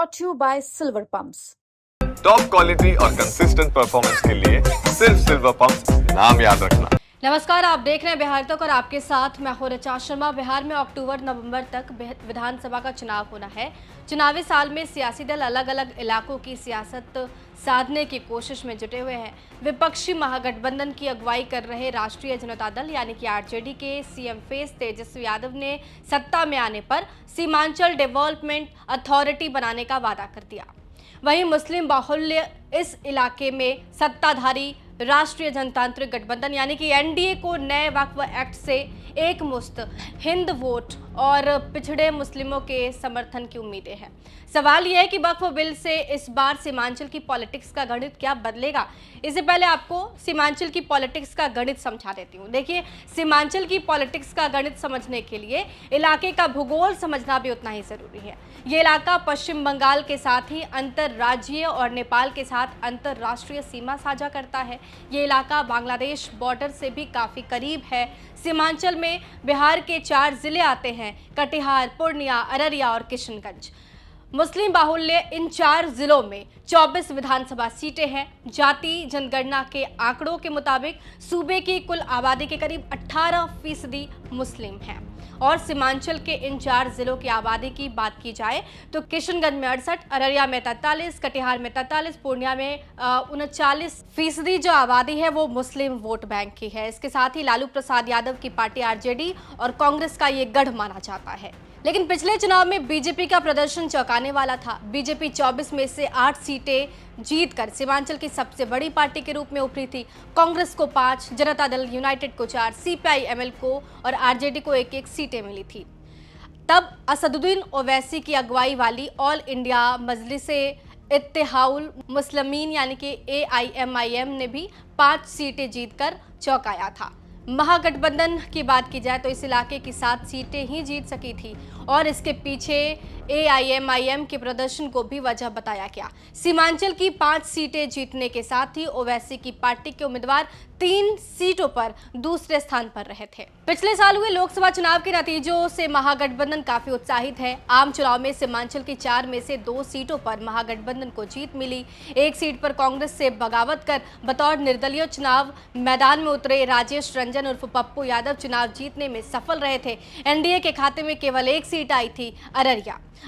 brought to you by Silver Pumps. Top quality और consistent performance के लिए सिर्फ सिल्वर पंप्स नाम याद रखना। नमस्कार, आप देख रहे हैं बिहार तक और आपके साथ मैं हूं ऋचा शर्मा। बिहार में अक्टूबर-नवंबर तक विधानसभा का चुनाव होना है। चुनावी साल में सियासी दल अलग अलग इलाकों की सियासत साधने की कोशिश में जुटे हुए हैं। विपक्षी महागठबंधन की अगुवाई कर रहे राष्ट्रीय जनता दल यानी कि आरजेडी के सीएम फेस तेजस्वी यादव ने सत्ता में आने पर सीमांचल डेवलपमेंट अथॉरिटी बनाने का वादा कर दिया। वहीं मुस्लिम बाहुल्य इस इलाके में सत्ताधारी राष्ट्रीय जनतांत्रिक गठबंधन यानी कि एनडीए को नए वक्फ एक्ट से एक मुश्त हिंद वोट और पिछड़े मुस्लिमों के समर्थन की उम्मीदें हैं। सवाल यह है कि वक्फ बिल से इस बार सीमांचल की पॉलिटिक्स का गणित क्या बदलेगा। इससे पहले आपको सीमांचल की पॉलिटिक्स का गणित समझा देती हूँ। देखिए, सीमांचल की पॉलिटिक्स का गणित समझने के लिए इलाके का भूगोल समझना भी उतना ही जरूरी है। ये इलाका पश्चिम बंगाल के साथ ही अंतर्राज्यीय और नेपाल के साथ अंतर्राष्ट्रीय सीमा साझा करता है। ये इलाका बांग्लादेश बॉर्डर से भी काफ़ी करीब है। सीमांचल में बिहार के 4 जिले आते हैं: कटिहार, पूर्णिया, अररिया और किशनगंज। मुस्लिम बाहुल्य इन 4 जिलों में 24 विधानसभा सीटें हैं। जाति जनगणना के आंकड़ों के मुताबिक सूबे की कुल आबादी के करीब 18% मुस्लिम हैं। और सीमांचल के इन 4 जिलों की आबादी की बात की जाए तो किशनगंज में 68, अररिया में 43, कटिहार में 43, पूर्णिया में 39% जो आबादी है वो मुस्लिम वोट बैंक की है। इसके साथ ही लालू प्रसाद यादव की पार्टी आरजेडी और कांग्रेस का ये गढ़ माना जाता है। लेकिन पिछले चुनाव में बीजेपी का प्रदर्शन चौंकाने वाला था। बीजेपी 24 में से 8 सीटें जीतकर सीमांचल की सबसे बड़ी पार्टी के रूप में उभरी थी। कांग्रेस को 5, जनता दल यूनाइटेड को 4, सीपीआई-एमएल को और आरजेडी को 1-1 सीटें मिली थी। तब असदुद्दीन ओवैसी की अगुवाई वाली ऑल इंडिया मजलिसे इत्तेहादुल मुस्लिमीन यानी कि एआईएमआईएम ने भी 5 सीटें जीतकर चौंकाया था। महागठबंधन की बात की जाए तो इस इलाके की 7 सीटें ही जीत सकी थी और इसके पीछे एआईएमआईएम के प्रदर्शन को भी वजह बताया गया। सीमांचल की 5 सीटें जीतने के साथ ही ओवैसी की पार्टी के उम्मीदवार 3 सीटों पर दूसरे स्थान पर रहे थे। पिछले साल हुए लोकसभा चुनाव के नतीजों से महागठबंधन काफी उत्साहित है। आम चुनाव में सीमांचल की 4 में से 2 सीटों पर महागठबंधन को जीत मिली। 1 सीट पर कांग्रेस से बगावत कर बतौर निर्दलीय चुनाव मैदान में उतरे राजेश रंजन उर्फ पप्पू यादव चुनाव जीतने में सफल रहे थे। एनडीए के खाते में केवल 1 सीट आई थी,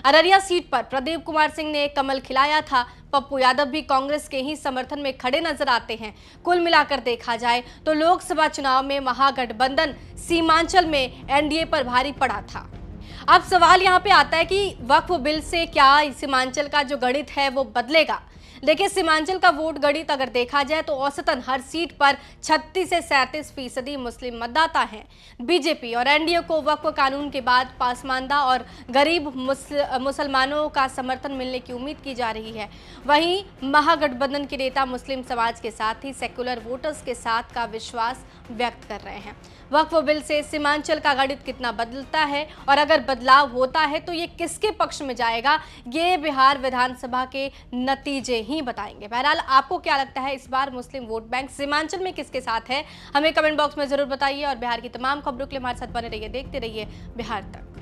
अररिया सीट पर प्रदीप कुमार सिंह ने कमल खिलाया था। पप्पू यादव भी कांग्रेस के ही समर्थन में खड़े नजर आते हैं। कुल मिलाकर देखा जाए तो लोकसभा चुनाव में महागठबंधन सीमांचल में एनडीए पर भारी पड़ा था। अब सवाल यहाँ पे आता है कि वक्फ बिल से क्या सीमांचल का जो गणित है वो बदलेगा। देखिए, सीमांचल का वोट गणित अगर देखा जाए तो औसतन हर सीट पर 36 से 37% मुस्लिम मतदाता हैं। बीजेपी और एनडीए को वक्फ कानून के बाद पासमानदा और गरीब मुसलमानों का समर्थन मिलने की उम्मीद की जा रही है। वहीं महागठबंधन के नेता मुस्लिम समाज के साथ ही सेक्युलर वोटर्स के साथ का विश्वास व्यक्त कर रहे हैं। वक्फ बिल से सीमांचल का गणित कितना बदलता है और अगर बदलाव होता है तो ये किसके पक्ष में जाएगा, ये बिहार विधानसभा के नतीजे ही बताएंगे। बहरहाल, आपको क्या लगता है इस बार मुस्लिम वोट बैंक सीमांचल में किसके साथ है? हमें कमेंट बॉक्स में जरूर बताइए और बिहार की तमाम खबरों के लिए हमारे साथ बने रहिए, देखते रहिए बिहार तक।